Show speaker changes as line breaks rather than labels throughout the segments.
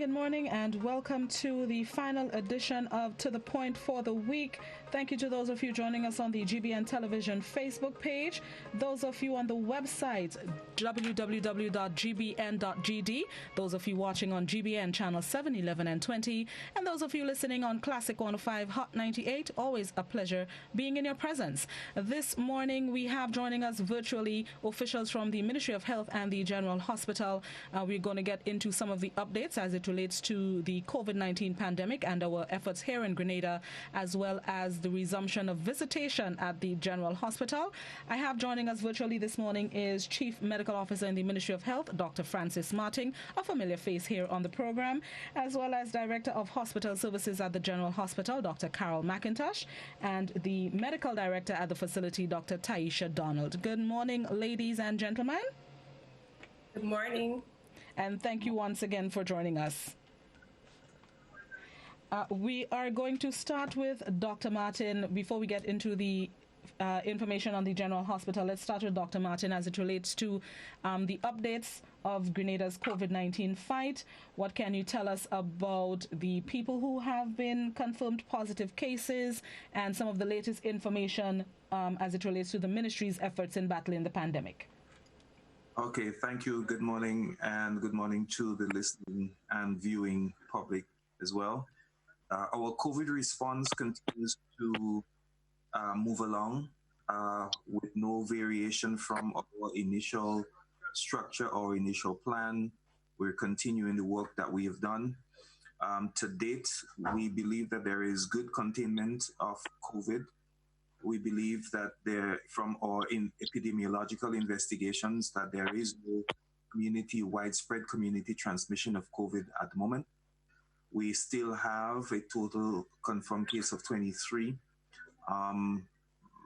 good morning, and welcome to the final edition of To The Point for the week. Thank you to those of you joining us on the GBN Television Facebook page, those of you on the website www.gbn.gd, those of you watching on GBN channel 7, 11, and 20, and those of you listening on Classic 105 Hot 98. Always a pleasure being in your presence. This morning we have joining us virtually officials from the Ministry of Health and the General Hospital. We're going to get into some of the updates as it relates to the COVID-19 pandemic and our efforts here in Grenada, as well as the resumption of visitation at the General Hospital. I have joining us virtually this morning is Chief Medical Officer in the Ministry of Health, Dr. Francis Martin, a familiar face here on the program, as well as Director of Hospital Services at the General Hospital, Dr. Carol McIntosh, and the Medical Director at the facility, Dr. Tyhiesia Donald. Good morning, ladies and gentlemen.
Good morning.
And thank you once again for joining us. We are going to start with Dr. Martin. Before we get into the information on the General Hospital, let's start with Dr. Martin as it relates to the updates of Grenada's COVID-19 fight. What can you tell us about the people who have been confirmed positive cases and some of the latest information as it relates to the ministry's efforts in battling the pandemic?
Okay, thank you. Good morning, and good morning to the listening and viewing public as well. Our COVID response continues to move along with no variation from our initial structure or initial plan. We're continuing the work that we have done. To date, we believe that there is good containment of COVID. We believe that from our epidemiological investigations, that there is no widespread community transmission of COVID at the moment. We still have a total confirmed case of 23.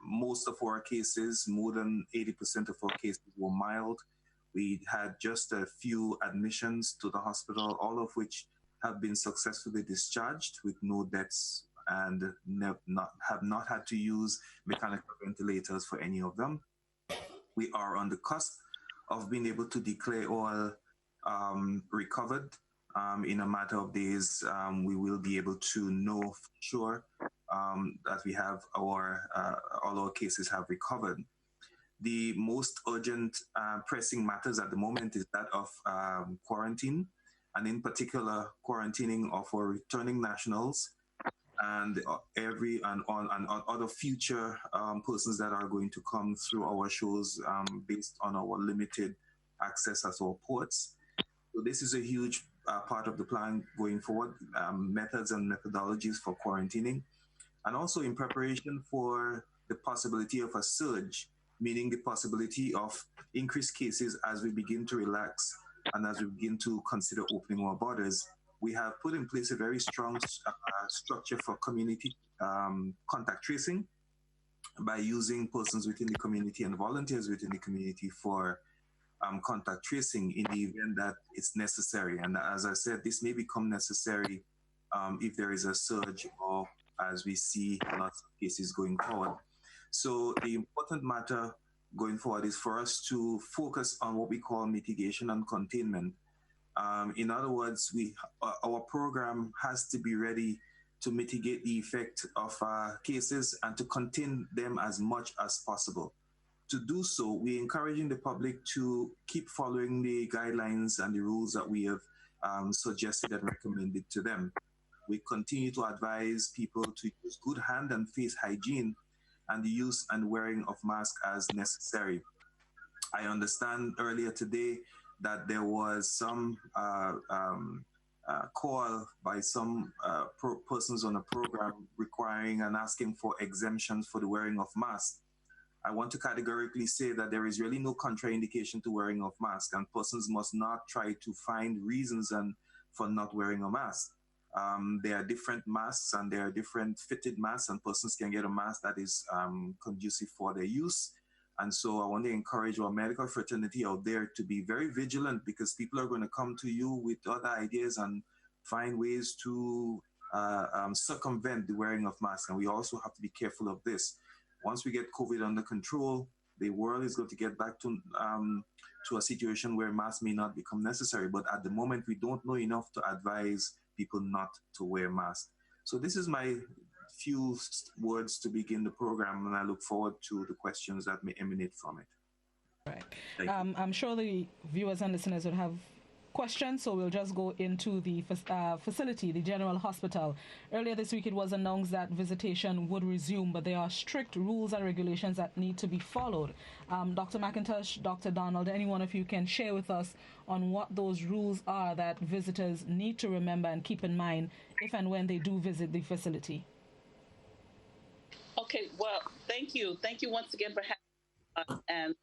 Most of our cases, more than 80% of our cases, were mild. We had just a few admissions to the hospital, all of which have been successfully discharged with no deaths, and have not had to use mechanical ventilators for any of them. We are on the cusp of being able to declare all recovered. In a matter of days, we will be able to know for sure that we have all our cases have recovered. The most urgent pressing matters at the moment is that of quarantine, and in particular quarantining of our returning nationals and other future persons that are going to come through our shows based on our limited access at our ports. So this is a huge part of the plan going forward, methods and methodologies for quarantining, and also in preparation for the possibility of a surge, meaning the possibility of increased cases as we begin to relax and as we begin to consider opening our borders. We have put in place a very strong structure for community contact tracing by using persons within the community and volunteers within the community for contact tracing in the event that it's necessary. And as I said, this may become necessary if there is a surge or as we see lots of cases going forward. So the important matter going forward is for us to focus on what we call mitigation and containment. In other words, our program has to be ready to mitigate the effect of cases and to contain them as much as possible. To do so, we're encouraging the public to keep following the guidelines and the rules that we have suggested and recommended to them. We continue to advise people to use good hand and face hygiene and the use and wearing of masks as necessary. I understand earlier today that there was some call by some persons on a program requiring and asking for exemptions for the wearing of masks. I want to categorically say that there is really no contraindication to wearing of masks, and persons must not try to find reasons for not wearing a mask. There are different masks and there are different fitted masks, and persons can get a mask that is conducive for their use. And so I want to encourage our medical fraternity out there to be very vigilant, because people are going to come to you with other ideas and find ways to circumvent the wearing of masks. And we also have to be careful of this. Once we get COVID under control, the world is going to get back to a situation where masks may not become necessary. But at the moment, we don't know enough to advise people not to wear masks. So this is my few words to begin the program, and I look forward to the questions that may emanate from it.
Right. I'm sure the viewers and listeners would have questions, so we'll just go into the facility, the General Hospital. Earlier this week, it was announced that visitation would resume, but there are strict rules and regulations that need to be followed. Dr. McIntosh, Dr. Donald, any one of you can share with us on what those rules are that visitors need to remember and keep in mind if and when they do visit the facility.
Okay, well, thank you. Thank you once again for having us. And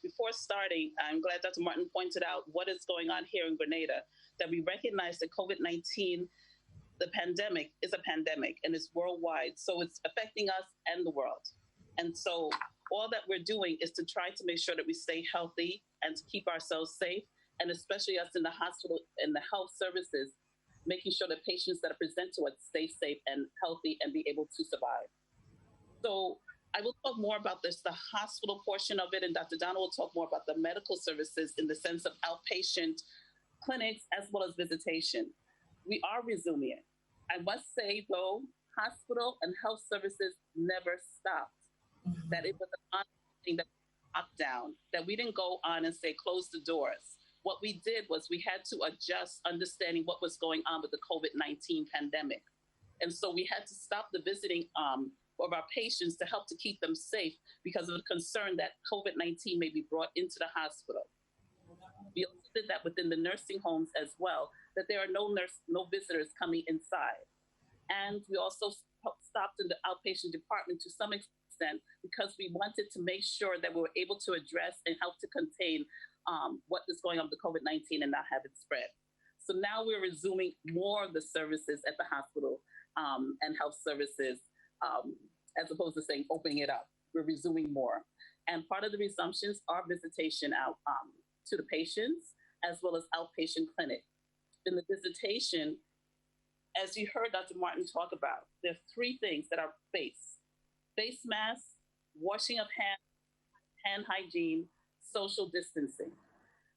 before starting, I'm glad Dr. Martin pointed out what is going on here in Grenada, that we recognize that COVID-19, the pandemic, is a pandemic and it's worldwide. So it's affecting us and the world. And so all that we're doing is to try to make sure that we stay healthy and to keep ourselves safe, and especially us in the hospital and the health services, making sure that patients that are present to us stay safe and healthy and be able to survive. So I will talk more about this, the hospital portion of it, and Dr. Donald will talk more about the medical services in the sense of outpatient clinics as well as visitation. We are resuming it. I must say, though, hospital and health services never stopped. That it was an ongoing thing, that lockdown, that we didn't go on and say, close the doors. What we did was we had to adjust, understanding what was going on with the COVID-19 pandemic. And so we had to stop the visiting of our patients to help to keep them safe because of the concern that COVID-19 may be brought into the hospital. We also did that within the nursing homes as well, that there are no visitors coming inside. And we also stopped in the outpatient department to some extent because we wanted to make sure that we were able to address and help to contain what is going on with COVID-19 and not have it spread. So now we're resuming more of the services at the hospital and health services, as opposed to saying opening it up. We're resuming more. And part of the resumptions are visitation out to the patients as well as outpatient clinic. In the visitation, as you heard Dr. Martin talk about, there are three things that are face masks, washing of hands, hand hygiene, social distancing.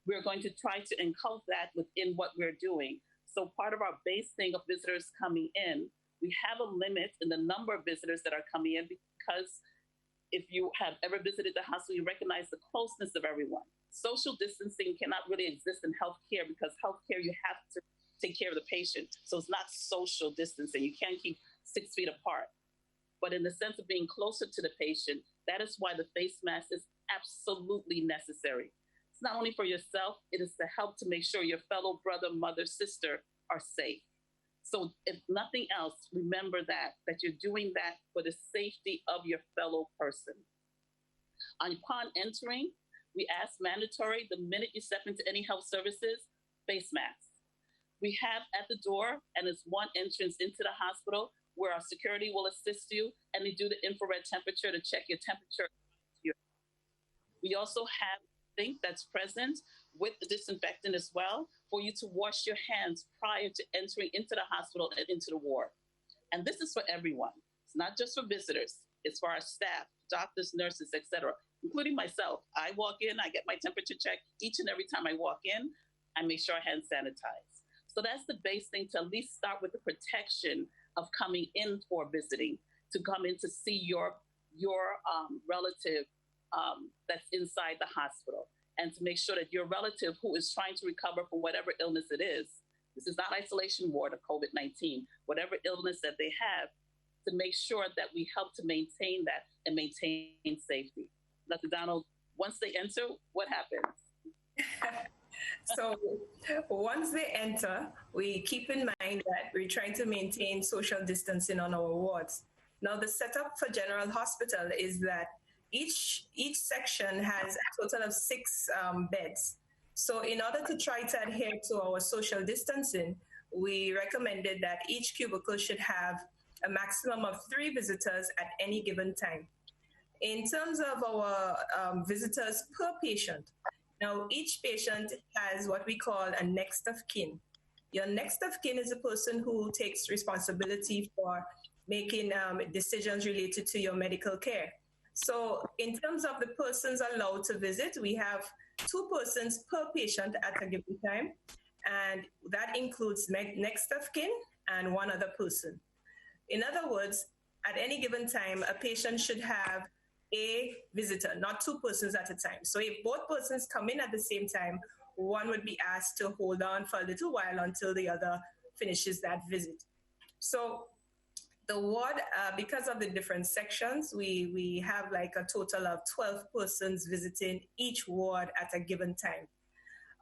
We're going to try to inculcate that within what we're doing. So part of our base thing of visitors coming in, we have a limit in the number of visitors that are coming in because if you have ever visited the hospital, you recognize the closeness of everyone. Social distancing cannot really exist in healthcare because healthcare, you have to take care of the patient. So it's not social distancing. You can't keep 6 feet apart. But in the sense of being closer to the patient, that is why the face mask is absolutely necessary. It's not only for yourself, it is to help to make sure your fellow brother, mother, sister are safe. So if nothing else, remember that you're doing that for the safety of your fellow person. Upon entering, we ask mandatory, the minute you step into any health services, face masks. We have at the door, and it's one entrance into the hospital where our security will assist you, and they do the infrared temperature to check your temperature. We also have a sink that's present with the disinfectant as well for you to wash your hands prior to entering into the hospital and into the ward. And this is for everyone. It's not just for visitors. It's for our staff, doctors, nurses, etc., including myself. I walk in, I get my temperature checked each and every time I walk in. I make sure I hand sanitize. So that's the base thing, to at least start with the protection of coming in for visiting, to come in to see your relative that's inside the hospital, and to make sure that your relative who is trying to recover from whatever illness it is, this is not isolation ward of COVID-19, whatever illness that they have, to make sure that we help to maintain that and maintain safety. Dr. Donald, once they enter, what happens?
So once they enter, we keep in mind that we're trying to maintain social distancing on our wards. Now, the setup for General Hospital is that each section has a total of 6 beds. So in order to try to adhere to our social distancing, we recommended that each cubicle should have a maximum of 3 visitors at any given time. In terms of our visitors per patient, now each patient has what we call a next of kin. Your next of kin is a person who takes responsibility for making decisions related to your medical care. So in terms of the persons allowed to visit, we have 2 persons per patient at a given time, and that includes next of kin and 1 other person. In other words, at any given time, a patient should have a visitor, not 2 persons at a time. So if both persons come in at the same time, one would be asked to hold on for a little while until the other finishes that visit. So the ward, because of the different sections, we have like a total of 12 persons visiting each ward at a given time.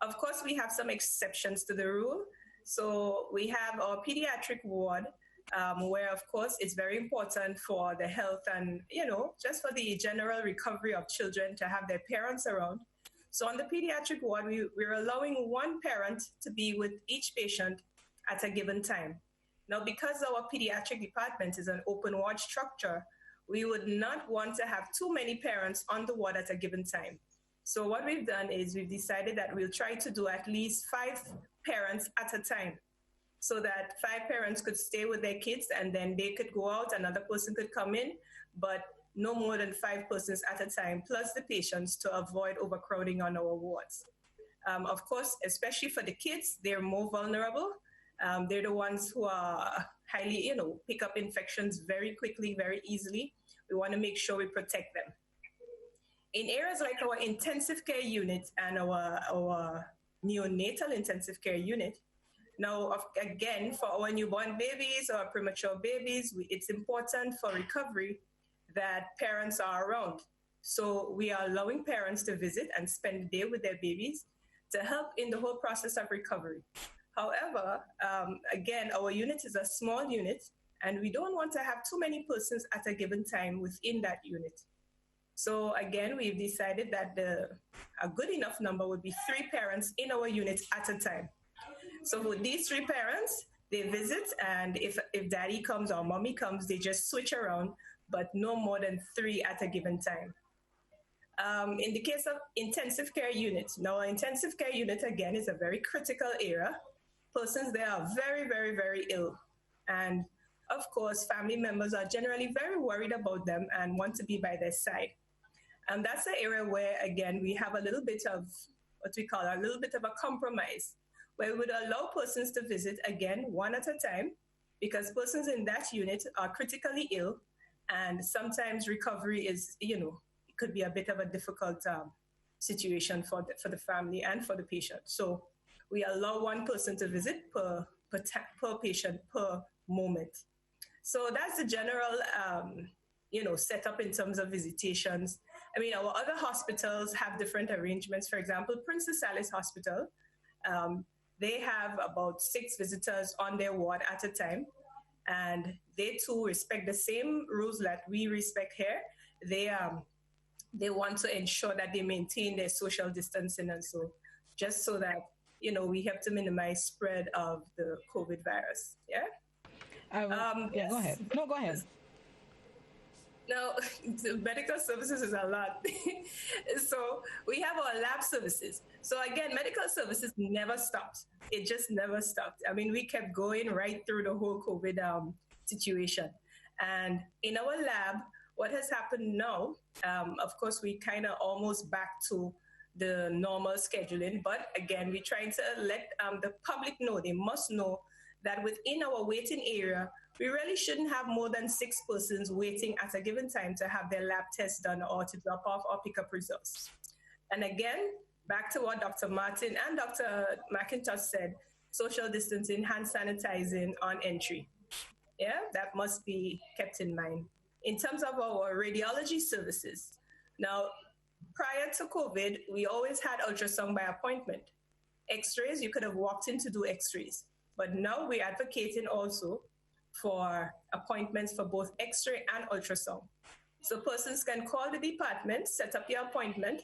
Of course, we have some exceptions to the rule. So we have our pediatric ward, where, of course, it's very important for the health and, just for the general recovery of children to have their parents around. So on the pediatric ward, we're allowing 1 parent to be with each patient at a given time. Now, because our pediatric department is an open ward structure, we would not want to have too many parents on the ward at a given time. So what we've done is we've decided that we'll try to do at least 5 parents at a time, so that 5 parents could stay with their kids and then they could go out, another person could come in, but no more than 5 persons at a time, plus the patients, to avoid overcrowding on our wards. Of course, especially for the kids, they're more vulnerable. They're the ones who are highly, pick up infections very quickly, very easily. We want to make sure we protect them. In areas like our intensive care unit and our neonatal intensive care unit, now, again, for our newborn babies or premature babies, it's important for recovery that parents are around. So we are allowing parents to visit and spend the day with their babies to help in the whole process of recovery. However, again, our unit is a small unit, and we don't want to have too many persons at a given time within that unit. So again, we've decided that a good enough number would be 3 parents in our unit at a time. So with these 3 parents, they visit, and if daddy comes or mommy comes, they just switch around, but no more than 3 at a given time. In the case of intensive care units, now intensive care unit, again, is a very critical area. Persons there are very, very, very ill. And of course, family members are generally very worried about them and want to be by their side. And that's the area where, again, we have a little bit of what we call a little bit of a compromise, where we would allow persons to visit, again, 1 at a time, because persons in that unit are critically ill, and sometimes recovery is, it could be a bit of a difficult situation for the family and for the patient. So we allow 1 person to visit per patient per moment. So that's the general, setup in terms of visitations. I mean, our other hospitals have different arrangements. For example, Princess Alice Hospital, they have about 6 visitors on their ward at a time, and they too respect the same rules that we respect here. They want to ensure that they maintain their social distancing, and so just so that we have to minimize spread of the COVID virus. Yeah.
Yes. Go ahead. No, go ahead.
Now, the medical services is a lot. So we have our lab services. So again, medical services never stopped. It just never stopped. I mean, we kept going right through the whole COVID situation. And in our lab, what has happened now, of course, we kind of almost back to the normal scheduling. But again, we're trying to let the public know, they must know that within our waiting area, we really shouldn't have more than 6 persons waiting at a given time to have their lab tests done or to drop off or pick up results. And again, back to what Dr. Martin and Dr. McIntosh said, social distancing, hand sanitizing on entry. Yeah, that must be kept in mind. In terms of our radiology services, now, prior to COVID, we always had ultrasound by appointment. X-rays, you could have walked in to do X-rays. But now we're advocating also for appointments for both X-ray and ultrasound. So persons can call the department, set up your appointment,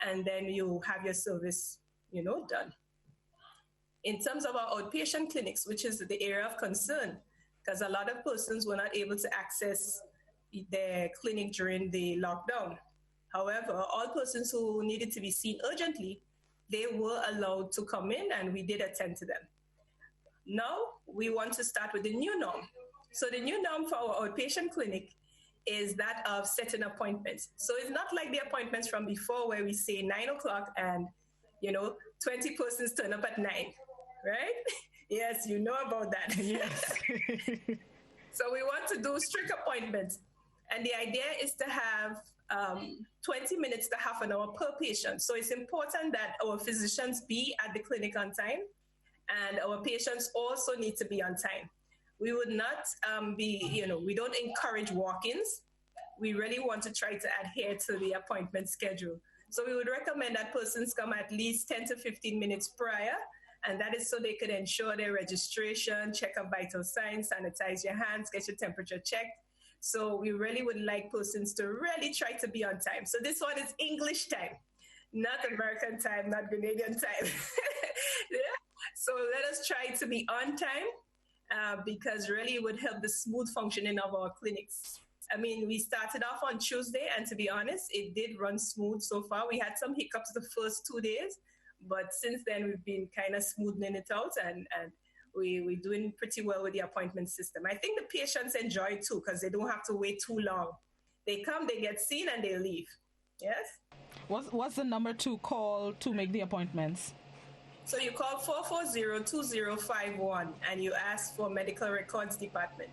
and then you have your service, done. In terms of our outpatient clinics, which is the area of concern, because a lot of persons were not able to access their clinic during the lockdown. However, all persons who needed to be seen urgently, they were allowed to come in, and we did attend to them. Now, we want to start with the new norm. So the new norm for our outpatient clinic is that of setting appointments. So it's not like the appointments from before where we say 9 o'clock and, 20 persons turn up at 9, right? Yes, you know about that.
Yes.
So we want to do strict appointments. And the idea is to have 20 minutes to half an hour per patient. So it's important that our physicians be at the clinic on time, and our patients also need to be on time. We would not we don't encourage walk-ins. We really want to try to adhere to the appointment schedule. So we would recommend that persons come at least 10 to 15 minutes prior, and that is so they could ensure their registration, check up vital signs, sanitize your hands, get your temperature checked. So we really would like persons to really try to be on time. So this one is English time, not American time, not Grenadian time. Yeah. So let us try to be on time because really it would help the smooth functioning of our clinics. I mean, we started off on Tuesday, and to be honest, it did run smooth so far. We had some hiccups the first 2 days, but since then we've been kind of smoothing it out, and we're doing pretty well with the appointment system. I think the patients enjoy it too because they don't have to wait too long. They come, they get seen, and they leave. Yes?
What's the number to call to make the appointments?
So you call 440-2051 and you ask for medical records department.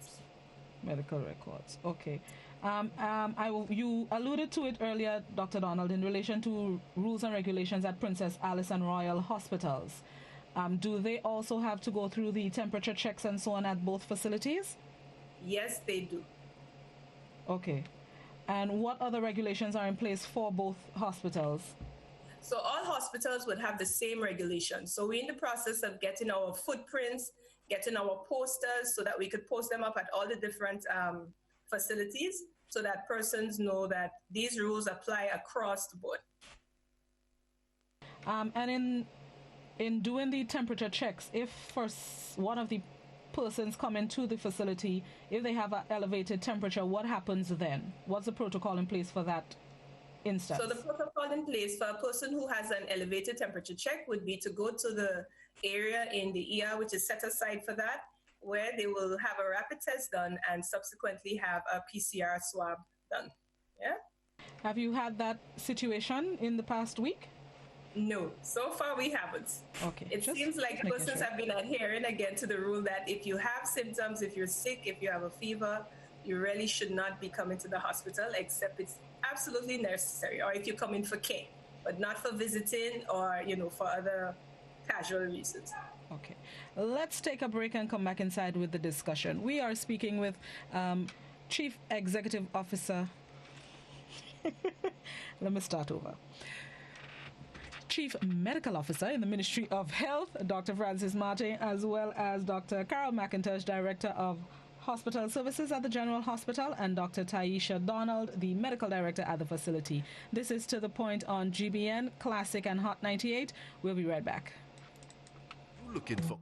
Medical
records, okay. You alluded to it earlier, Dr. Donald, in relation to rules and regulations at Princess Alice and Royal Hospitals. Do they also have to go through the temperature checks and so on at both facilities?
Yes, they do.
Okay. And what other regulations are in place for both hospitals?
So all hospitals would have the same regulations. So we're in the process of getting our footprints, getting our posters so that we could post them up at all the different facilities so that persons know that these rules apply across the board.
And in doing the temperature checks, if one of the persons come into the facility, if they have an elevated temperature, what happens then? What's the protocol in place for that instance?
So the protocol in place for a person who has an elevated temperature check would be to go to the area in the ER, which is set aside for that, where they will have a rapid test done and subsequently have a PCR swab done. Yeah.
Have you had that situation in the past week?
No, so far we haven't.
Okay.
It seems like persons have been adhering again to the rule that if you have symptoms, if you're sick, if you have a fever, you really should not be coming to the hospital except it's absolutely necessary, or if you come in for care, but not for visiting or, for other casual reasons.
Okay. Let's take a break and come back inside with the discussion. We are speaking with Chief Executive Officer. Let me start over. Chief Medical Officer in the Ministry of Health, Dr. Francis Martin, as well as Dr. Carol McIntosh, Director of Hospital Services at the General Hospital, and Dr. Tyhiesia Donald, the Medical Director at the facility. This is To The Point on GBN, Classic and Hot 98. We'll be right back.
Looking for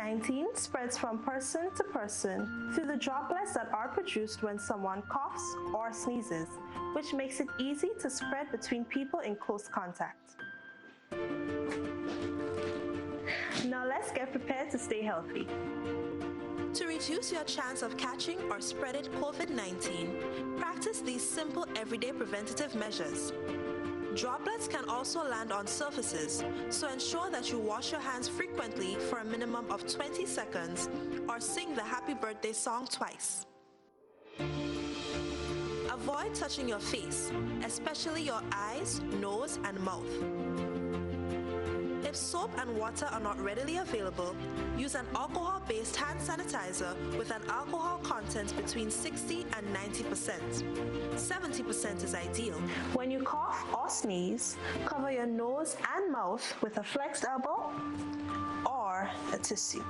COVID-19 spreads from person to person through the droplets that are produced when someone coughs or sneezes, which makes it easy to spread between people in close contact. Now let's get prepared to stay healthy. To reduce your chance of catching or spreading COVID-19, practice these simple everyday preventative measures. Droplets can also land on surfaces, so ensure that you wash your hands frequently for a minimum of 20 seconds or sing the happy birthday song twice. Avoid touching your face, especially your eyes, nose, and mouth. If soap and water are not readily available, use an alcohol-based hand sanitizer with an alcohol content between 60 and 90%. 70% is ideal. When you cough or sneeze, cover your nose and mouth with a flexed elbow or a tissue.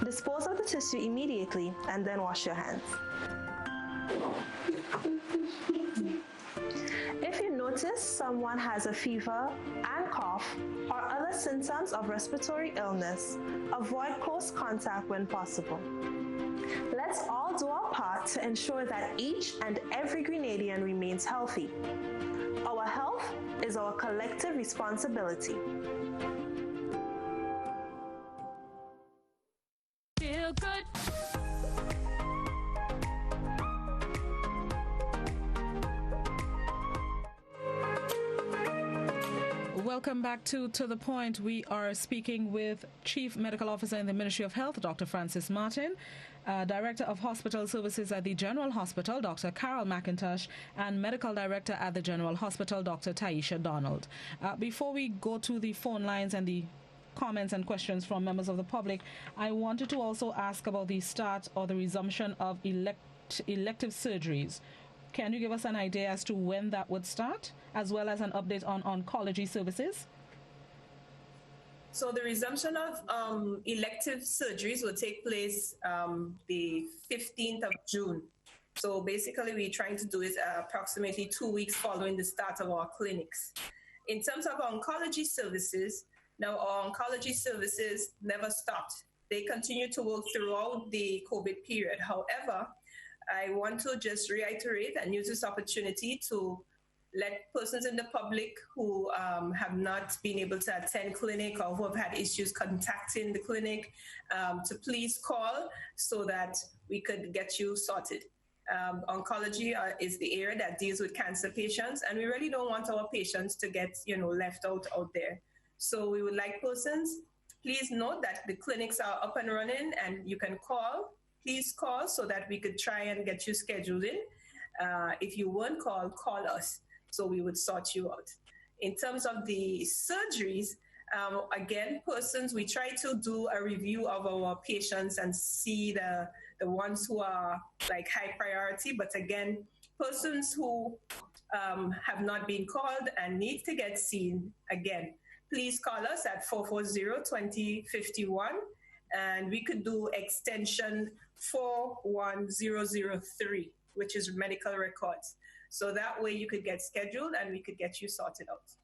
Dispose of the tissue immediately and then wash your hands. If you notice someone has a fever and cough or other symptoms of respiratory illness, avoid close contact when possible. Let's all do our part to ensure that each and every Grenadian remains healthy. Our health is our collective responsibility.
Feel good. Welcome back to The Point. We are speaking with Chief Medical Officer in the Ministry of Health, Dr. Francis Martin, Director of Hospital Services at the General Hospital, Dr. Carol McIntosh, and Medical Director at the General Hospital, Dr. Tyhiesia Donald. Before we go to the phone lines and the comments and questions from members of the public, I wanted to also ask about the start or the resumption of elective surgeries. Can you give us an idea as to when that would start, as well as an update on oncology services?
So the resumption of elective surgeries will take place the 15th of June. So basically, we're trying to do it approximately 2 weeks following the start of our clinics. In terms of oncology services, now our oncology services never stopped. They continue to work throughout the COVID period. However, I want to just reiterate and use this opportunity to let persons in the public who have not been able to attend clinic or who have had issues contacting the clinic to please call so that we could get you sorted. Oncology is the area that deals with cancer patients, and we really don't want our patients to get left out there. So we would like persons, please note that the clinics are up and running and you can call. Please call so that we could try and get you scheduled in. If you won't call us so we would sort you out. In terms of the surgeries, again, persons, we try to do a review of our patients and see the ones who are like high priority. But again, persons who have not been called and need to get seen, again, please call us at 440-2051 and we could do extension 41003, which is medical records. So that way you could get scheduled and we could get you sorted out.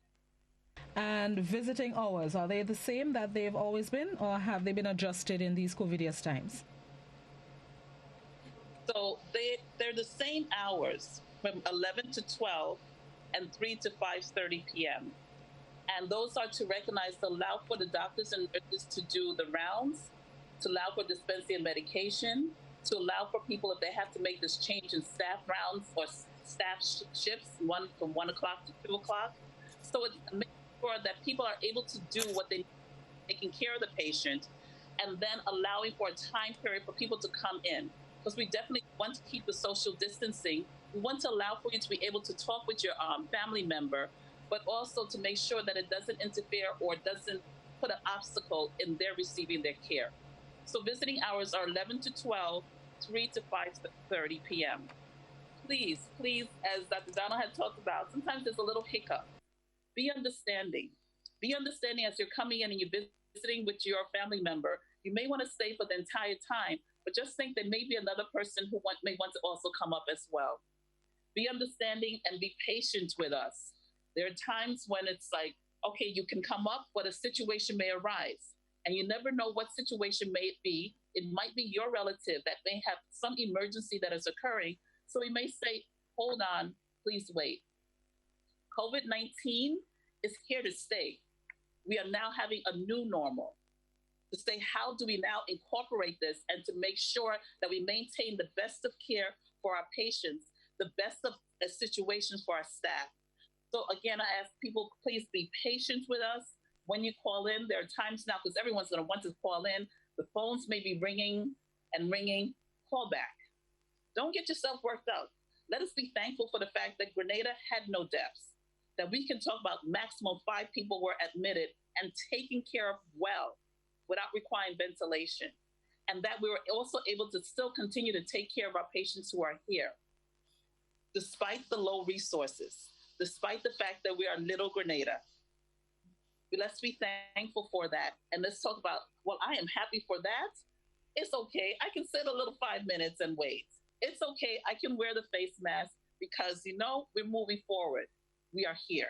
And visiting hours, are they the same that they've always been, or have they been adjusted in these COVIDious times?
So they're the same hours, from 11 to 12 and 3 to 5:30 p.m. And those are to recognize, to allow for the doctors and nurses to do the rounds, to allow for dispensing of medication, to allow for people if they have to make this change in staff rounds or staff shifts, one from 1 o'clock to 2 o'clock. So it's making sure that people are able to do what they need, taking care of the patient, and then allowing for a time period for people to come in. Because we definitely want to keep the social distancing. We want to allow for you to be able to talk with your family member, but also to make sure that it doesn't interfere or doesn't put an obstacle in their receiving their care. So visiting hours are 11 to 12, 3 to 5:30 p.m. Please, as Dr. Donald had talked about, sometimes there's a little hiccup. Be understanding. Be understanding as you're coming in and you're visiting with your family member. You may want to stay for the entire time, but just think there may be another person who may want to also come up as well. Be understanding and be patient with us. There are times when it's like okay, you can come up, but a situation may arise. And you never know what situation may it be. It might be your relative that may have some emergency that is occurring. So we may say, hold on, please wait. COVID-19 is here to stay. We are now having a new normal. To say, how do we now incorporate this and to make sure that we maintain the best of care for our patients, the best of situations for our staff. So again, I ask people, please be patient with us. When you call in, there are times now, because everyone's going to want to call in, the phones may be ringing and ringing, call back. Don't get yourself worked out. Let us be thankful for the fact that Grenada had no deaths, that we can talk about maximum 5 people were admitted and taken care of well without requiring ventilation, and that we were also able to still continue to take care of our patients who are here, despite the low resources, despite the fact that we are Little Grenada. Let's be thankful for that. And let's talk about, well, I am happy for that. It's okay. I can sit a little 5 minutes and wait. It's okay. I can wear the face mask because, we're moving forward. We are here.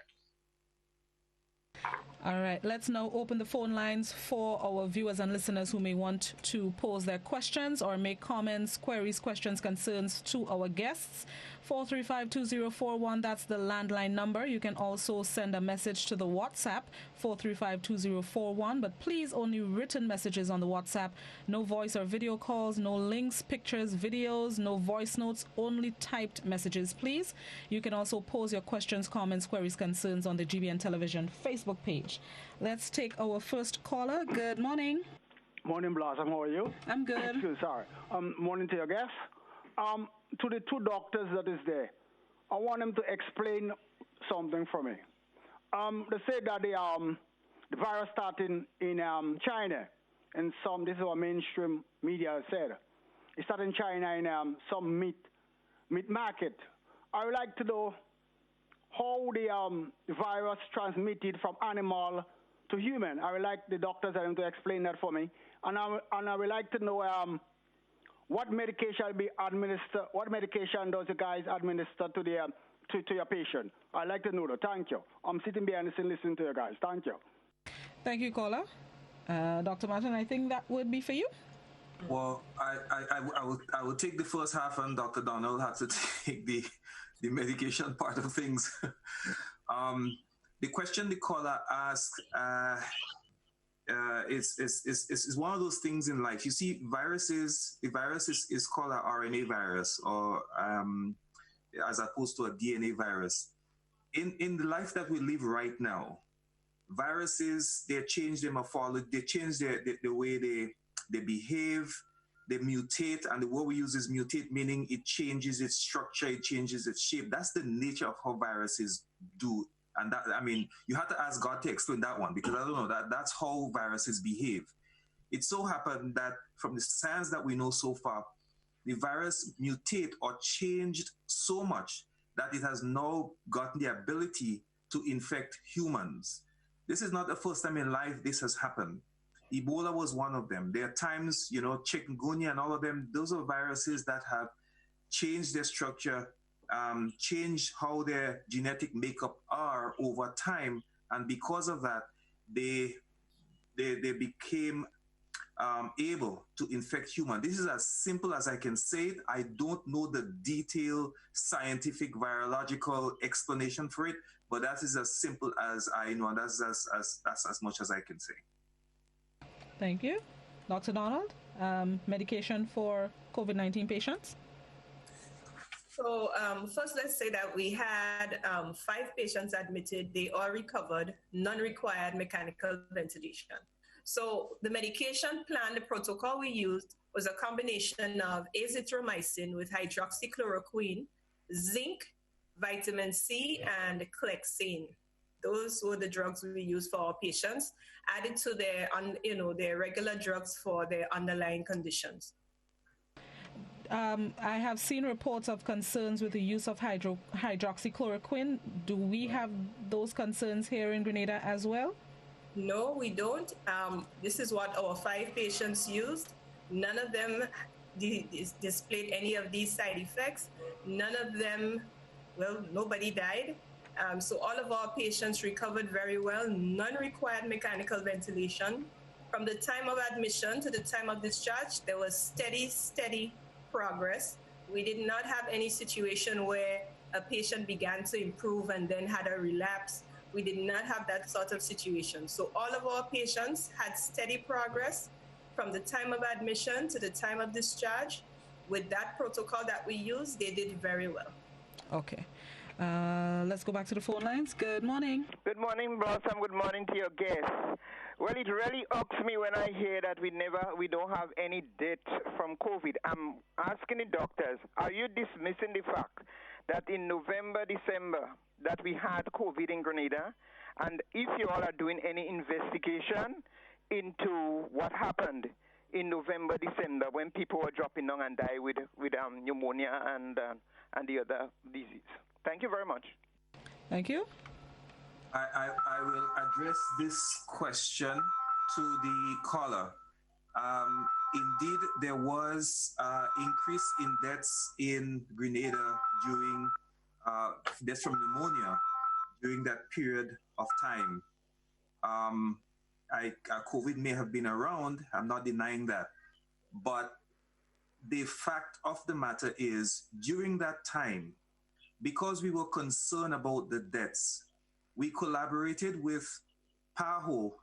All right, let's now open the phone lines for our viewers and listeners who may want to pose their questions or make comments, queries, questions, concerns to our guests. 435-2041, that's the landline number. You can also send a message to the WhatsApp, 435-2041, but please only written messages on the WhatsApp. No voice or video calls, no links, pictures, videos, no voice notes, only typed messages, please. You can also pose your questions, comments, queries, concerns on the GBN Television Facebook page. Let's take our first caller. Good morning.
Morning, Blossom. How are you?
I'm good.
Sorry. Morning to your guests. To the 2 doctors that is there, I want them to explain something for me. They say that the virus started in China, and this is what mainstream media said. It started in China in some meat market. I would like to know how the virus transmitted from animal to human. I would like the doctors to explain that for me, and I would like to know what medication will be administered. What medication does you guys administer to your patient? I'd like to know that. Thank you. I'm sitting behind the scene listening to you guys. Thank you.
Thank you, caller. Dr. Martin, I think that would be for you.
Well, I will take the first half, and Dr. Donald has to take the medication part of things. The question the caller asked is one of those things in life. You see, the virus is called an RNA virus, or as opposed to a DNA virus. In the life that we live right now, viruses, they change their morphology, they change the way they behave, they mutate, and the word we use is mutate, meaning it changes its structure, it changes its shape. That's the nature of how viruses do. And that, you have to ask God to explain that one, because I don't know, that's how viruses behave. It so happened that from the science that we know so far, the virus mutate or changed so much that it has now gotten the ability to infect humans. This is not the first time in life this has happened. Ebola was one of them. There are times, chikungunya and all of them, those are viruses that have changed their structure, change how their genetic makeup are over time, and because of that, they became able to infect humans. This is as simple as I can say it. I don't know the detailed scientific virological explanation for it, but that is as simple as I know, and that's as much as I can say.
Thank you. Dr. Donald, medication for COVID-19 patients?
So first, let's say that we had 5 patients admitted. They all recovered. None required mechanical ventilation. So the medication plan, the protocol we used was a combination of azithromycin with hydroxychloroquine, zinc, vitamin C, and clexane. Those were the drugs we used for our patients, added to their regular drugs for their underlying conditions.
I have seen reports of concerns with the use of hydroxychloroquine. Do we have those concerns here in Grenada as well?
No, we don't. This is what our 5 patients used. None of them displayed any of these side effects. None of them, nobody died. So all of our patients recovered very well. None required mechanical ventilation. From the time of admission to the time of discharge, there was steady progress. We did not have any situation where a patient began to improve and then had a relapse. We did not have that sort of situation. So all of our patients had steady progress from the time of admission to the time of discharge. With that protocol that we used, they did very well.
Okay. Let's go back to the phone lines. Good morning.
Good morning, Blossom. Good morning to your guests. Well, it really irks me when I hear that we don't have any death from COVID. I'm asking the doctors, are you dismissing the fact that in November, December, that we had COVID in Grenada? And if you all are doing any investigation into what happened in November, December, when people were dropping down and die with pneumonia and the other disease. Thank you very much.
Thank you.
I will address this question to the caller. Indeed, there was increase in deaths in Grenada during deaths from pneumonia during that period of time. COVID may have been around, I'm not denying that. But the fact of the matter is, during that time, because we were concerned about the deaths, we collaborated with PAHO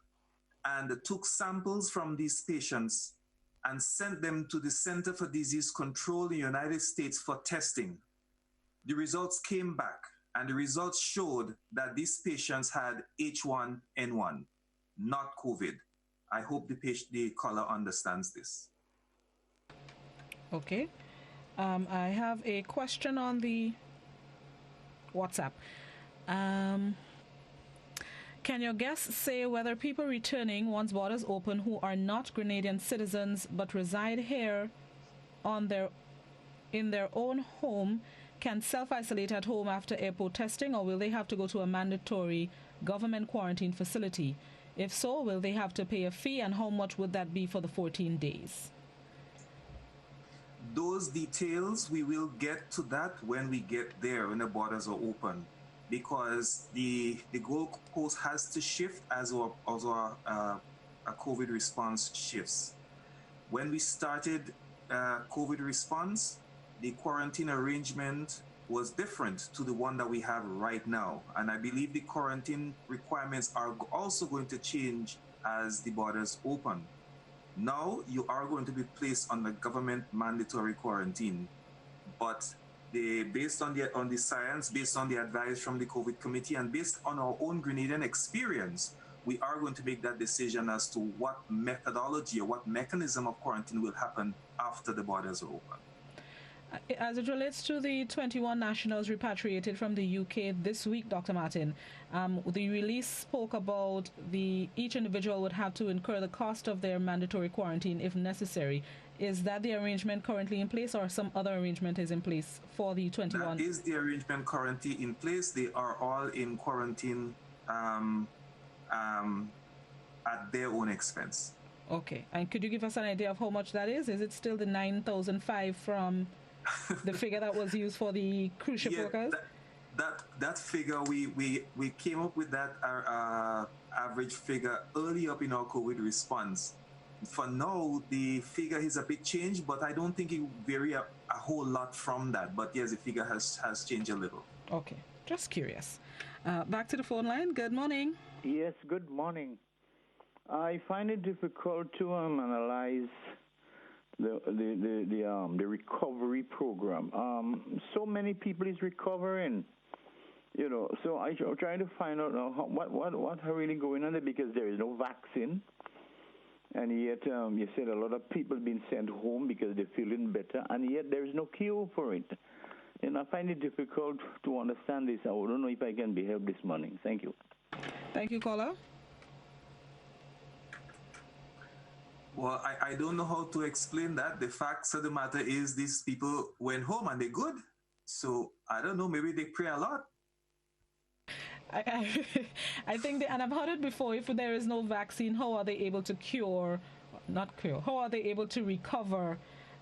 and took samples from these patients and sent them to the Center for Disease Control in the United States for testing. The results came back, and the results showed that these patients had H1N1, not COVID. I hope the caller understands this.
Okay. I have a question on the WhatsApp. Can your guests say whether people returning once borders open who are not Grenadian citizens but reside here in their own home can self-isolate at home after airport testing, or will they have to go to a mandatory government quarantine facility? If so, will they have to pay a fee, and how much would that be for the 14 days?
Those details, we will get to that when we get there, when the borders are open, because the goalpost has to shift as our COVID response shifts. When we started COVID response, the quarantine arrangement was different to the one that we have right now. And I believe the quarantine requirements are also going to change as the borders open. Now you are going to be placed on the government mandatory quarantine, but based on the science, based on the advice from the COVID committee, and based on our own Grenadian experience, we are going to make that decision as to what methodology or what mechanism of quarantine will happen after the borders are open.
As it relates to the 21 nationals repatriated from the UK this week, Dr. Martin, the release spoke about each individual would have to incur the cost of their mandatory quarantine if necessary. Is that the arrangement currently in place, or some other arrangement is in place for the 21?
That is the arrangement currently in place. They are all in quarantine at their own expense.
Okay. And could you give us an idea of how much that is? Is it still the 9,005 from the figure that was used for the cruise ship workers?
That figure, we came up with that average figure early up in our COVID response. For now, the figure is a bit changed, but I don't think it will vary a whole lot from that. But yes, the figure has changed a little.
Okay, just curious. Back to the phone line. Good morning.
Yes, good morning. I find it difficult to analyze the recovery program. So many people is recovering, so I'm trying to find out what are really going on there, because there is no vaccine, and yet you said a lot of people been sent home because they're feeling better, and yet there is no cure for it. And I find it difficult to understand this. I don't know if I can be helped this morning. Thank you.
Thank you, caller.
Well, I don't know how to explain that. The facts of the matter is these people went home and they're good. So I don't know, maybe they pray a lot.
I think, and I've heard it before, if there is no vaccine, how are they able to how are they able to recover,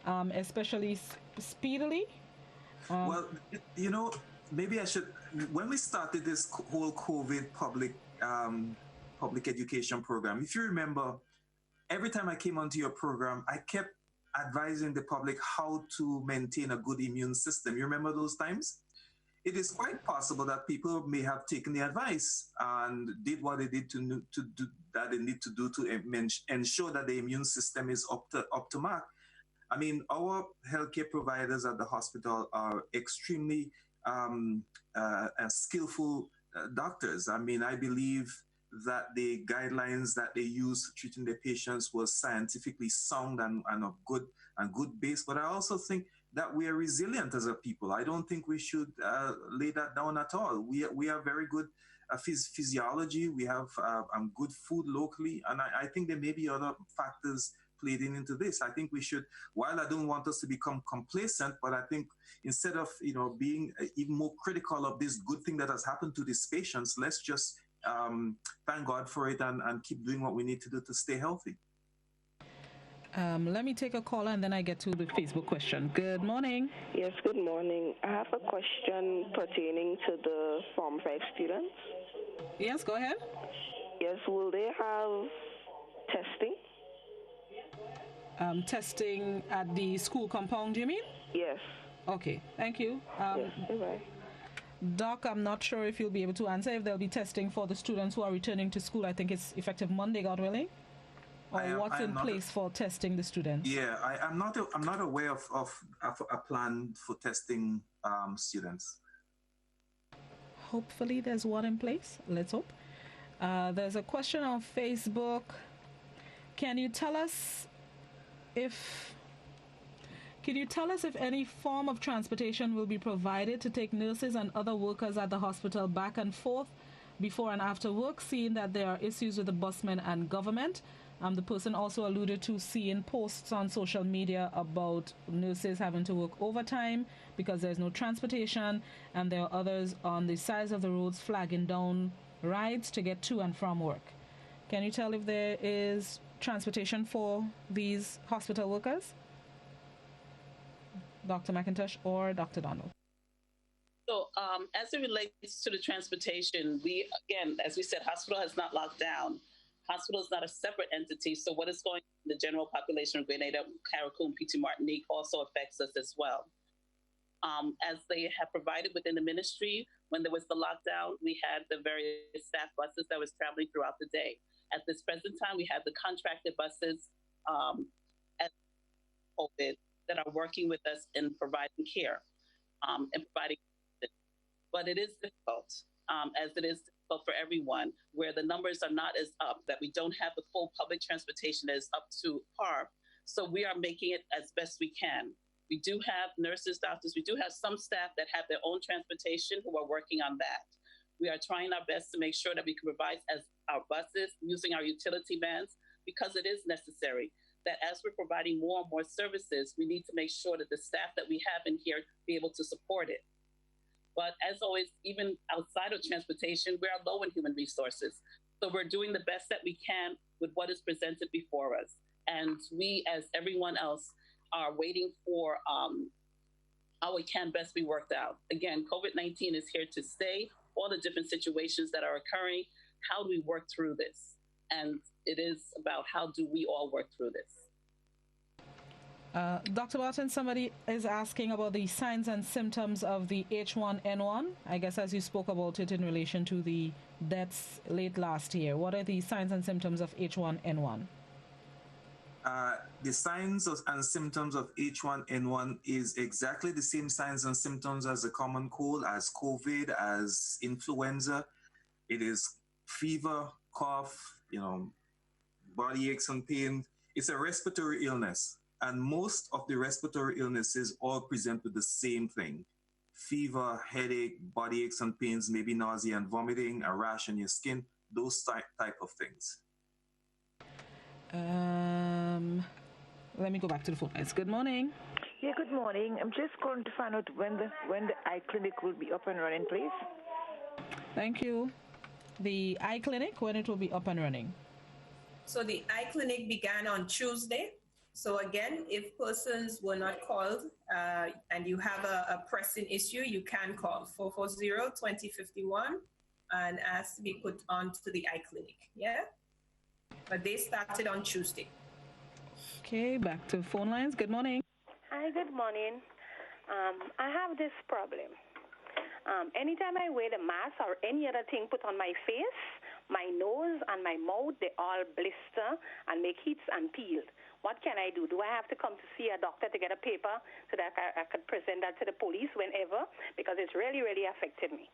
especially speedily?
Well, maybe I should, when we started this whole COVID public education program, if you remember, every time I came onto your program, I kept advising the public how to maintain a good immune system. You remember those times? It is quite possible that people may have taken the advice and did what they did to do that they need to do to ensure that the immune system is up to mark. I mean, our healthcare providers at the hospital are extremely skillful doctors. I mean, I believe that the guidelines that they use for treating the patients was scientifically sound and of good base. But I also think that we are resilient as a people. I don't think we should lay that down at all. We are very good physiology. We have good food locally, and I think there may be other factors played into this. I think we should, while I don't want us to become complacent, but I think instead of being even more critical of this good thing that has happened to these patients, let's just thank God for it and keep doing what we need to do to stay healthy.
Let me take a call and then I get to the Facebook question. Good morning.
Yes, good morning. I have a question pertaining to the Form 5 students.
Yes, go ahead.
Yes, will they have testing?
Testing at the school compound, you mean?
Yes.
Okay, thank you.
Yes, bye-bye.
Doc, I'm not sure if you'll be able to answer if there'll be testing for the students who are returning to school. I think it's effective Monday, God willing. Or what's in place for testing the students?
Yeah, I'm not aware of a plan for testing students.
Hopefully there's one in place. Let's hope. There's a question on Facebook. Can you tell us if any form of transportation will be provided to take nurses and other workers at the hospital back and forth before and after work, seeing that there are issues with the busmen and government? The person also alluded to seeing posts on social media about nurses having to work overtime because there's no transportation, and there are others on the sides of the roads flagging down rides to get to and from work. Can you tell if there is transportation for these hospital workers? Dr. McIntosh or Dr. Donald?
So as it relates to the transportation, we, again, as we said, hospital has not locked down. Hospital is not a separate entity, so what is going on in the general population of Grenada, Carriacou, P.T. Martinique also affects us as well. As they have provided within the ministry, when there was the lockdown, we had the various staff buses that was traveling throughout the day. At this present time, we have the contracted buses at COVID that are working with us in providing care and providing. But it is difficult, as it is difficult for everyone, where the numbers are not as up, that we don't have the full public transportation that is up to par. So we are making it as best we can. We do have nurses, doctors, we do have some staff that have their own transportation who are working on that. We are trying our best to make sure that we can provide as our buses, using our utility vans, because it is necessary that as we're providing more and more services, we need to make sure that the staff that we have in here be able to support it. But as always, even outside of transportation, we are low in human resources. So we're doing the best that we can with what is presented before us. And we, as everyone else, are waiting for how it can best be worked out. Again, COVID-19 is here to stay. All the different situations that are occurring, how do we work through this? And it is about how do we all work through this.
Dr. Martin, somebody is asking about the signs and symptoms of the H1N1. I guess as you spoke about it in relation to the deaths late last year. What are the signs and symptoms of H1N1?
The signs and symptoms of H1N1 is exactly the same signs and symptoms as a common cold, as COVID, as influenza. It is fever, cough, body aches and pain. It's a respiratory illness. And most of the respiratory illnesses all present with the same thing: fever, headache, body aches and pains, maybe nausea and vomiting, a rash on your skin, those type of things.
Let me go back to the phone lines. Good morning.
Yeah, good morning. I'm just going to find out when the eye clinic will be up and running, please.
Thank you. The eye clinic, when it will be up and running?
So the eye clinic began on Tuesday. So again, if persons were not called and you have a pressing issue, you can call 440-2051 and ask to be put on to the eye clinic. Yeah? But they started on Tuesday.
Okay, back to phone lines. Good morning.
Hi, good morning. I have this problem. Anytime I wear the mask or any other thing put on my face, my nose and my mouth, they all blister and make heats and peel. What can I do? Do I have to come to see a doctor to get a paper so that I could present that to the police whenever? Because it's really, really affected me.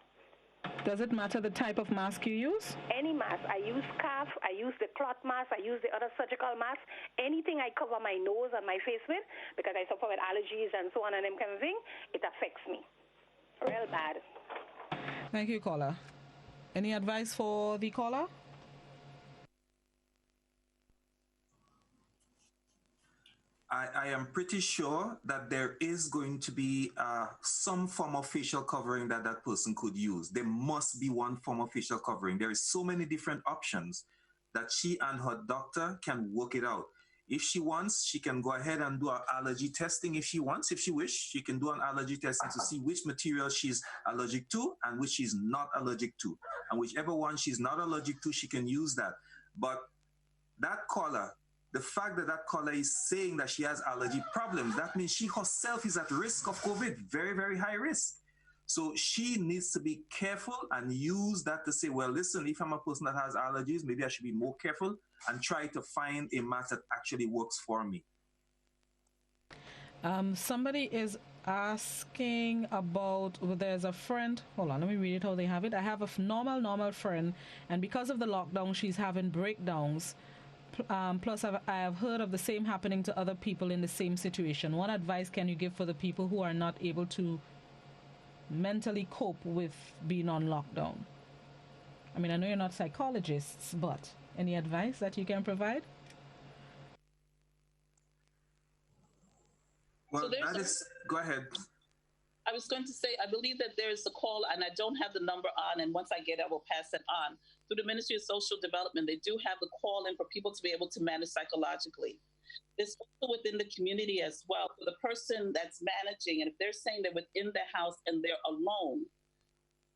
Does it matter the type of mask you use?
Any mask. I use scarf, I use the cloth mask, I use the other surgical mask. Anything I cover my nose and my face with, because I suffer with allergies and so on and them kind of thing, it affects me. Real bad.
Thank you, caller. Any advice for the caller?
I am pretty sure that there is going to be some form of facial covering that that person could use. There must be one form of facial covering. There is so many different options that she and her doctor can work it out. If she wants, she can go ahead and do an allergy testing if she wants. If she wishes, she can do an allergy testing to see which material she's allergic to and which she's not allergic to. And whichever one she's not allergic to, she can use that. But that caller, the fact that that caller is saying that she has allergy problems, that means she herself is at risk of COVID, very, very high risk. So she needs to be careful and use that to say, well, listen, if I'm a person that has allergies, maybe I should be more careful and try to find a mask that actually works for me.
Somebody is asking about, there's a friend, hold on, let me read it how they have it. I have a normal friend, and because of the lockdown, she's having breakdowns. Plus, I have heard of the same happening to other people in the same situation. What advice can you give for the people who are not able to mentally cope with being on lockdown? I mean, I know you're not psychologists, but any advice that you can provide?
Well, go ahead.
I was going to say, I believe that there's a call, and I don't have the number on, and once I get it, I will pass it on. Through the Ministry of Social Development, they do have the call in for people to be able to manage psychologically. It's also within the community as well. For the person that's managing, and if they're saying they're within the house and they're alone,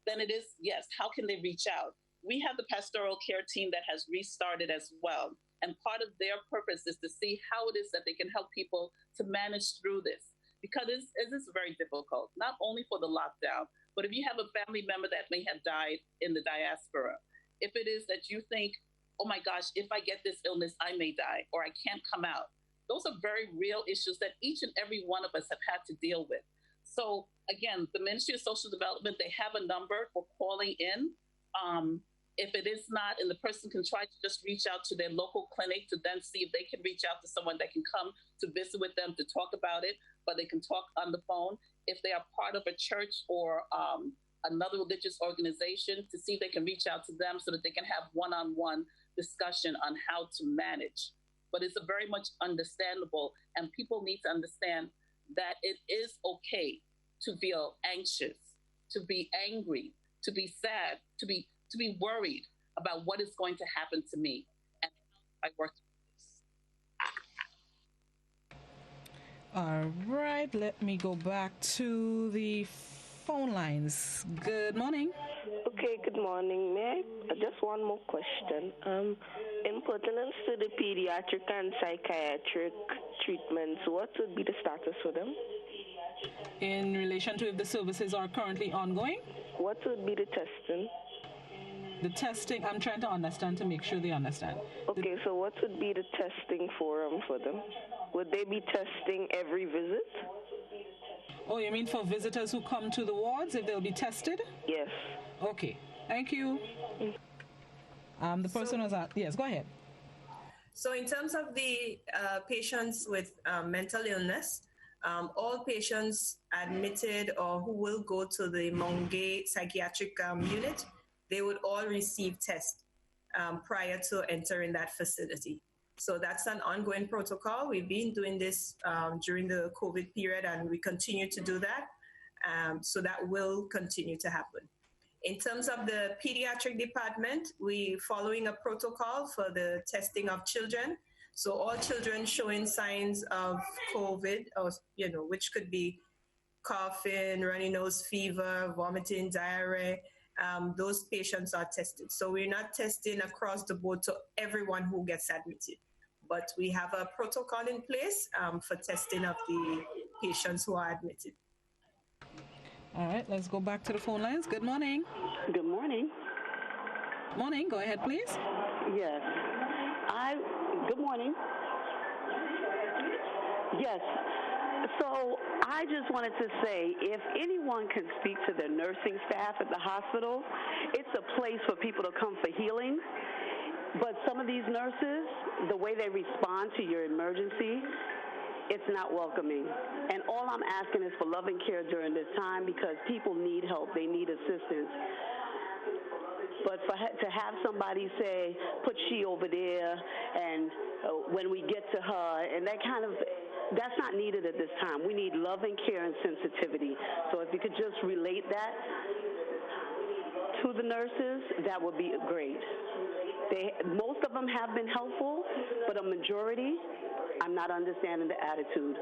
then it is, yes, how can they reach out? We have the pastoral care team that has restarted as well. And part of their purpose is to see how it is that they can help people to manage through this. Because it is very difficult, not only for the lockdown, but if you have a family member that may have died in the diaspora, if it is that you think, oh my gosh, if I get this illness, I may die, or I can't come out. Those are very real issues that each and every one of us have had to deal with. So again, the Ministry of Social Development, they have a number for calling in. If it is not, and the person can try to just reach out to their local clinic to then see if they can reach out to someone that can come to visit with them to talk about it, but they can talk on the phone. If they are part of a church or another religious organization, to see if they can reach out to them so that they can have one-on-one discussion on how to manage. But it's a very much understandable, and people need to understand that it is okay to feel anxious, to be angry, to be sad, to be worried about what is going to happen to me and how I work through this.
All right, let me go back to the phone lines. Good morning.
Okay, good morning. Just one more question. In pertinence to the pediatric and psychiatric treatments, what would be the status for them?
In relation to if the services are currently ongoing?
What would be the testing?
The testing, I'm trying to understand to make sure they understand.
Okay, so what would be the testing forum for them? Would they be testing every visit?
Oh, you mean for visitors who come to the wards, if they'll be tested?
Yes.
Okay, thank you. The person was at, yes, go ahead.
So in terms of the patients with mental illness, all patients admitted or who will go to the Mongay psychiatric unit, they would all receive tests prior to entering that facility. So that's an ongoing protocol. We've been doing this during the COVID period, and we continue to do that. So that will continue to happen. In terms of the pediatric department, we're following a protocol for the testing of children. So all children showing signs of COVID, or which could be coughing, runny nose, fever, vomiting, diarrhea, those patients are tested. So we're not testing across the board to everyone who gets admitted, but we have a protocol in place for testing of the patients who are admitted.
All right, let's go back to the phone lines. Good morning.
Good morning.
Morning. Go ahead, please.
Yes. Good morning. Yes. So I just wanted to say, if anyone can speak to the nursing staff at the hospital, it's a place for people to come for healing. But some of these nurses, the way they respond to your emergency, it's not welcoming. And all I'm asking is for loving care during this time, because people need help. They need assistance. But to have somebody say, put she over there, and when we get to her, and that's not needed at this time. We need loving care and sensitivity. So if you could just relate that to the nurses, that would be great. Most of them have been helpful, but a majority, I'm not understanding the attitude.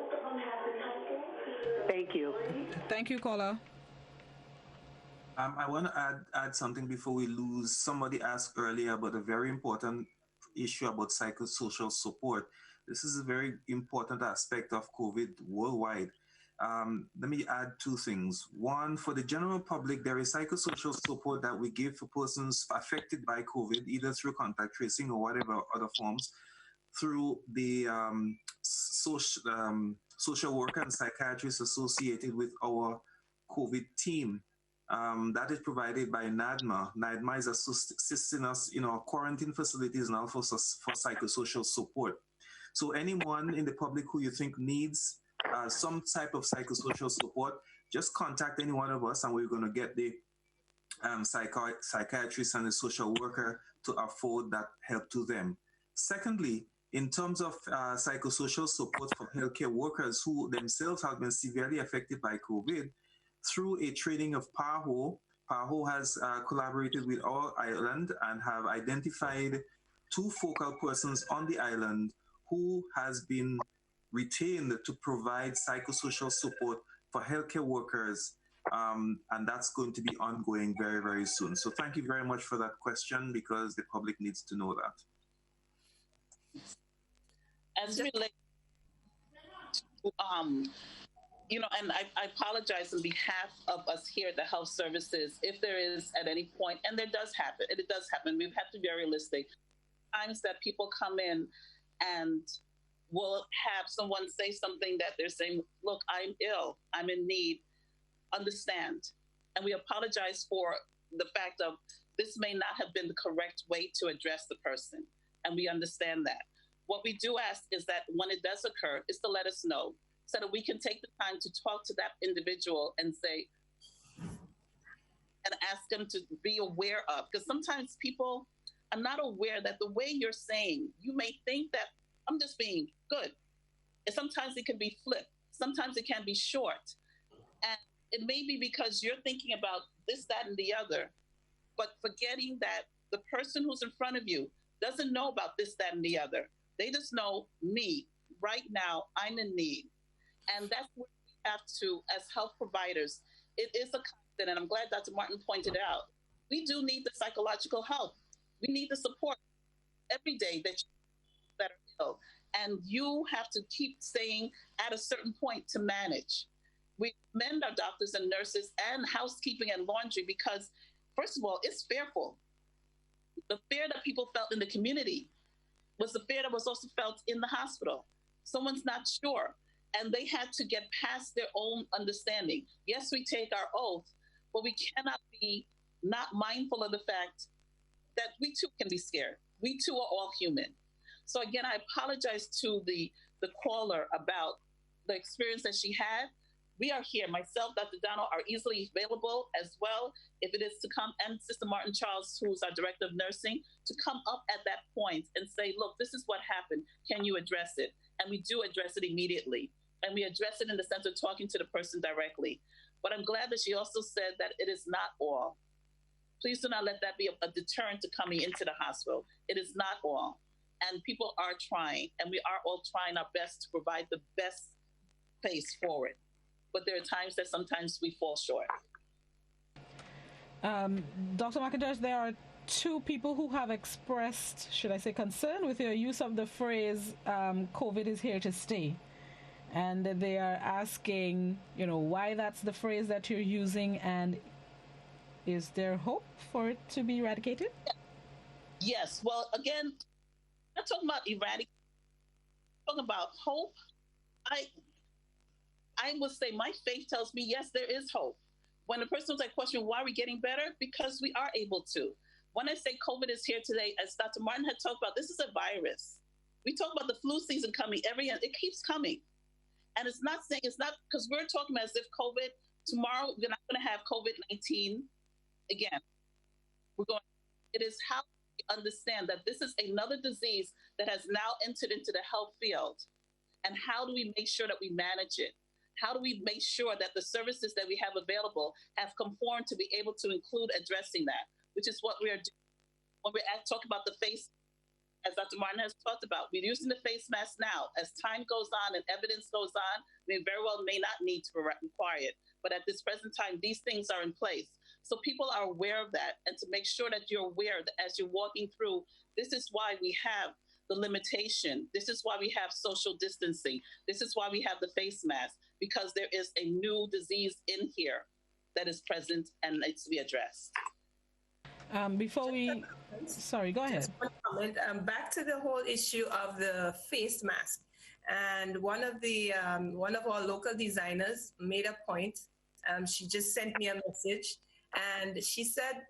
Thank you.
Thank you, caller.
I want to add something before we lose. Somebody asked earlier about a very important issue about psychosocial support. This is a very important aspect of COVID worldwide. Let me add two things. One, for the general public, there is psychosocial support that we give for persons affected by COVID, either through contact tracing or whatever other forms, through the social worker and psychiatrists associated with our COVID team. That is provided by NADMA. NADMA is assisting us in our quarantine facilities now for psychosocial support. So anyone in the public who you think needs some type of psychosocial support, just contact any one of us and we're going to get the psychiatrist and the social worker to afford that help to them. Secondly, in terms of psychosocial support for healthcare workers who themselves have been severely affected by COVID, through a training of PAHO has collaborated with our island and have identified 2 focal persons on the island who has been retained to provide psychosocial support for healthcare workers, and that's going to be ongoing very, very soon. So thank you very much for that question, because the public needs to know that.
As it relates to, and I apologize on behalf of us here at the health services if there is at any point, and it does happen, we've had to be realistic, times that people come in and will have someone say something that they're saying, look, I'm ill, I'm in need, understand. And we apologize for the fact of this may not have been the correct way to address the person, and we understand that. What we do ask is that when it does occur, is to let us know so that we can take the time to talk to that individual and say, and ask them to be aware of, because sometimes people are not aware that the way you're saying, you may think that I'm just being good. And sometimes it can be flipped. Sometimes it can be short. And it may be because you're thinking about this, that, and the other, but forgetting that the person who's in front of you doesn't know about this, that, and the other. They just know me. Right now, I'm in need. And that's where we have to, as health providers, it is a constant, and I'm glad Dr. Martin pointed out, we do need the psychological help. We need the support every day that are ill. And you have to keep saying at a certain point to manage. We commend our doctors and nurses and housekeeping and laundry because, first of all, it's fearful. The fear that people felt in the community was the fear that was also felt in the hospital. Someone's not sure. And they had to get past their own understanding. Yes, we take our oath, but we cannot be not mindful of the fact that we too can be scared. We too are all human. So again, I apologize to the caller about the experience that she had. We are here. Myself, Dr. Donald, are easily available as well if it is to come, and Sister Martin Charles, who's our Director of Nursing, to come up at that point and say, look, this is what happened. Can you address it? And we do address it immediately. And we address it in the sense of talking to the person directly. But I'm glad that she also said that it is not all. Please do not let that be a deterrent to coming into the hospital. It is not all. and people are trying, and we are all trying our best to provide the best face forward. But there are times that sometimes we fall short.
Dr. McIntosh, there are two people who have expressed, should I say, concern with your use of the phrase COVID is here to stay. And they are asking, why that's the phrase that you're using, and is there hope for it to be eradicated?
Yes. Well, again, I'm not talking about eradicating. I'm talking about hope. I would say my faith tells me, yes, there is hope. When a person was like, question, why are we getting better? Because we are able to. When I say COVID is here today, as Dr. Martin had talked about, this is a virus. We talk about the flu season coming every year. It keeps coming. And it's not because we're talking as if COVID, tomorrow we're not going to have COVID-19 again. It is how we understand that this is another disease that has now entered into the health field. And how do we make sure that we manage it? How do we make sure that the services that we have available have conformed to be able to include addressing that, which is what we are doing when we're talking about the face, as Dr. Martin has talked about. We're using the face mask now. As time goes on and evidence goes on, we very well may not need to require it. But at this present time, these things are in place. So people are aware of that, and to make sure that you're aware that as you're walking through, this is why we have the limitation. This is why we have social distancing. This is why we have the face mask, because there is a new disease in here that is present and needs to be addressed.
Sorry, go ahead.
Just one comment. Back to the whole issue of the face mask. And one of our local designers made a point. She just sent me a message, and she said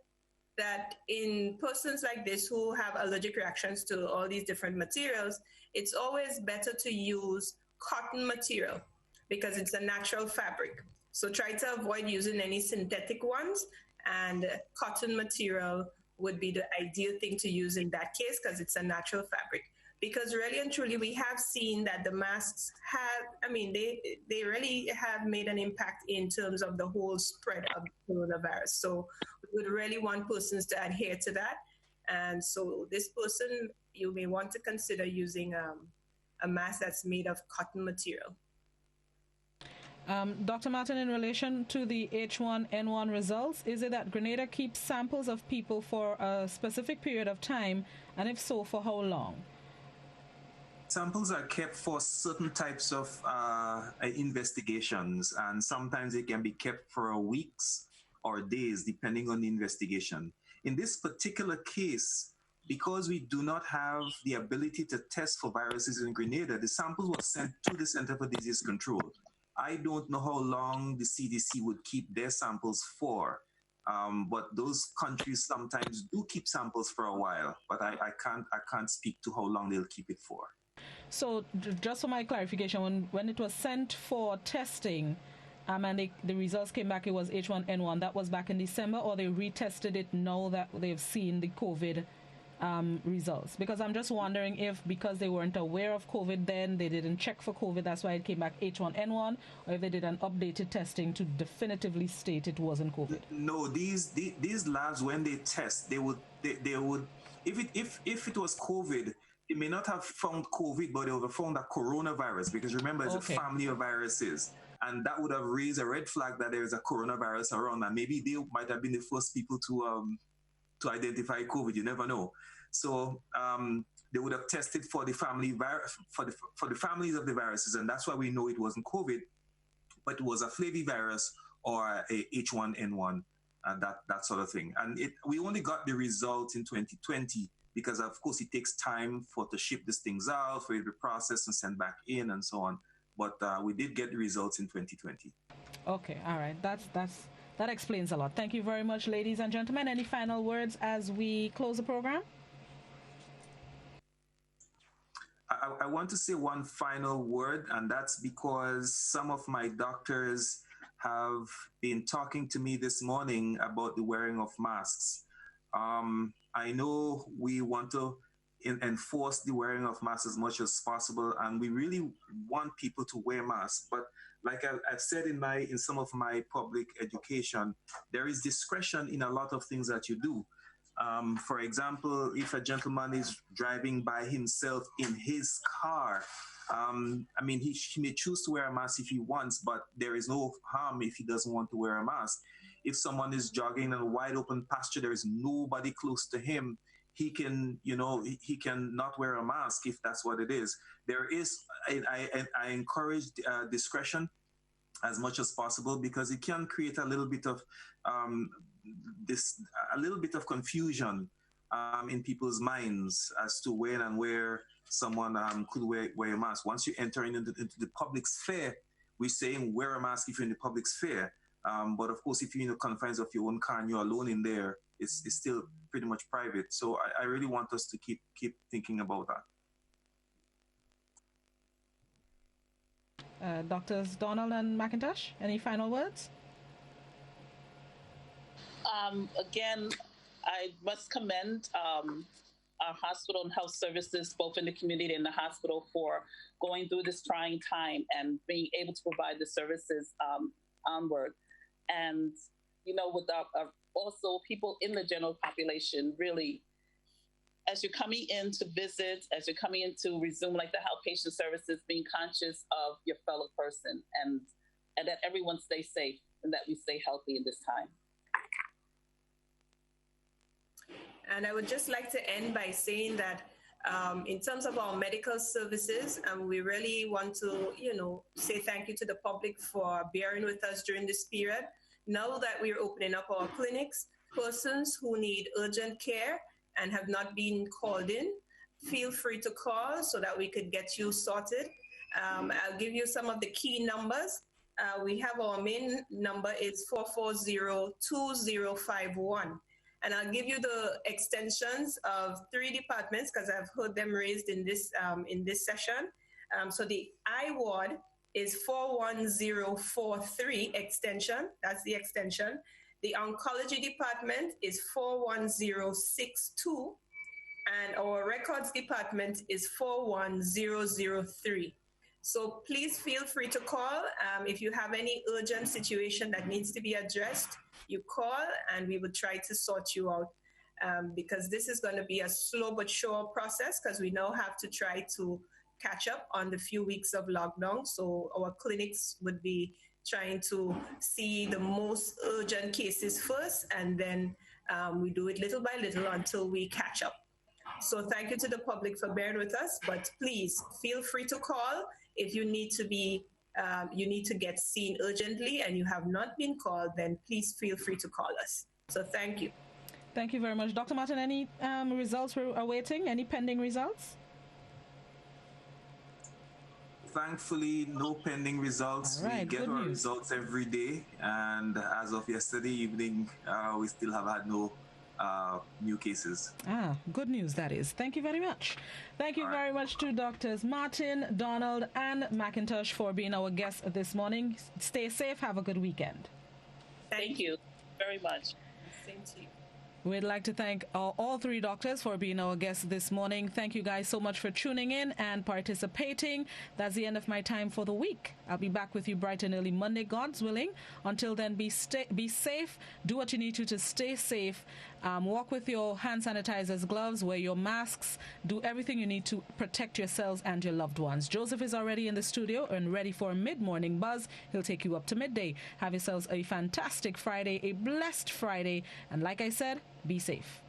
that in persons like this who have allergic reactions to all these different materials, it's always better to use cotton material because it's a natural fabric. So try to avoid using any synthetic ones, and cotton material would be the ideal thing to use in that case because it's a natural fabric. Because really and truly, we have seen that the masks they really have made an impact in terms of the whole spread of the coronavirus. So we would really want persons to adhere to that. And so this person, you may want to consider using a mask that's made of cotton material.
Dr. Martin, in relation to the H1N1 results, is it that Grenada keeps samples of people for a specific period of time, and if so, for how long?
Samples are kept for certain types of investigations, and sometimes they can be kept for weeks or days, depending on the investigation. In this particular case, because we do not have the ability to test for viruses in Grenada, the samples were sent to the Center for Disease Control. I don't know how long the CDC would keep their samples for, but those countries sometimes do keep samples for a while, but I can't speak to how long they'll keep it for.
So just for my clarification, when it was sent for testing and the results came back, it was H1N1, that was back in December, or they retested it now that they've seen the COVID results? Because I'm just wondering if, because they weren't aware of COVID then, they didn't check for COVID, that's why it came back H1N1, or if they did an updated testing to definitively state it wasn't COVID.
No, these labs, when they test, they would if it was COVID, they may not have found COVID, but they would have found a coronavirus, because remember, it's a family of viruses. And that would have raised a red flag that there is a coronavirus around, and maybe they might have been the first people to identify COVID. You never know. So they would have tested for the family for the families of the viruses, and that's why we know it wasn't COVID, but it was a flavivirus or a H1N1, and that sort of thing. And we only got the results in 2020 because, of course, it takes time to ship these things out, for it to be processed and sent back in, and so on. But we did get the results in 2020.
Okay, all right. That explains a lot. Thank you very much, ladies and gentlemen. Any final words as we close the program?
I want to say one final word, and that's because some of my doctors have been talking to me this morning about the wearing of masks. I know we want to enforce the wearing of masks as much as possible, and we really want people to wear masks. But like I've said in some of my public education, there is discretion in a lot of things that you do. For example, if a gentleman is driving by himself in his car, he may choose to wear a mask if he wants, but there is no harm if he doesn't want to wear a mask. If someone is jogging in a wide open pasture, there is nobody close to him, he can not wear a mask if that's what it is. I encourage discretion as much as possible, because it can create a little bit of confusion in people's minds as to when and where someone could wear a mask. Once you enter into the public sphere, we're saying wear a mask if you're in the public sphere. But of course, if you're in the confines of your own car and you're alone in there, it's still pretty much private. So I really want us to keep thinking about that.
Doctors Donald and McIntosh, any final words?
Again, I must commend our hospital and health services, both in the community and the hospital, for going through this trying time and being able to provide the services onward. And, with also people in the general population, really, as you're coming in to visit, as you're coming in to resume like the outpatient services, being conscious of your fellow person and that everyone stay safe and that we stay healthy in this time.
And I would just like to end by saying that in terms of our medical services, we really want to, say thank you to the public for bearing with us during this period. Now that we're opening up our clinics, persons who need urgent care and have not been called in, feel free to call so that we could get you sorted. I'll give you some of the key numbers. We have our main number is 440-2051. And I'll give you the extensions of 3 departments because I've heard them raised in this session. So the I ward is 41043 extension. That's the extension. The oncology department is 41062. And our records department is 41003. So please feel free to call. If you have any urgent situation that needs to be addressed, you call and we will try to sort you out, because this is going to be a slow but sure process, because we now have to try to catch up on the few weeks of lockdown. So our clinics would be trying to see the most urgent cases first, and then we do it little by little until we catch up. So thank you to the public for bearing with us, but please feel free to call if you need to be you need to get seen urgently and you have not been called, then please feel free to call us. So thank you.
Thank you very much. Dr. Martin, any results we're awaiting? Any pending results?
Thankfully, no pending results.
Right,
we get our results every day. And as of yesterday evening, we still have had no new cases.
Good news, that is. Thank you very much. Thank you very much to Doctors Martin, Donald, and McIntosh for being our guests this morning. Stay safe. Have a good weekend.
Thank you very much.
Same to you.
We'd like to thank all 3 doctors for being our guests this morning. Thank you guys so much for tuning in and participating. That's the end of my time for the week. I'll be back with you bright and early Monday, God's willing. Until then, be safe. Do what you need to stay safe. Walk with your hand sanitizers, gloves, wear your masks. Do everything you need to protect yourselves and your loved ones. Joseph is already in the studio and ready for a mid-morning buzz. He'll take you up to midday. Have yourselves a fantastic Friday, a blessed Friday. And like I said, be safe.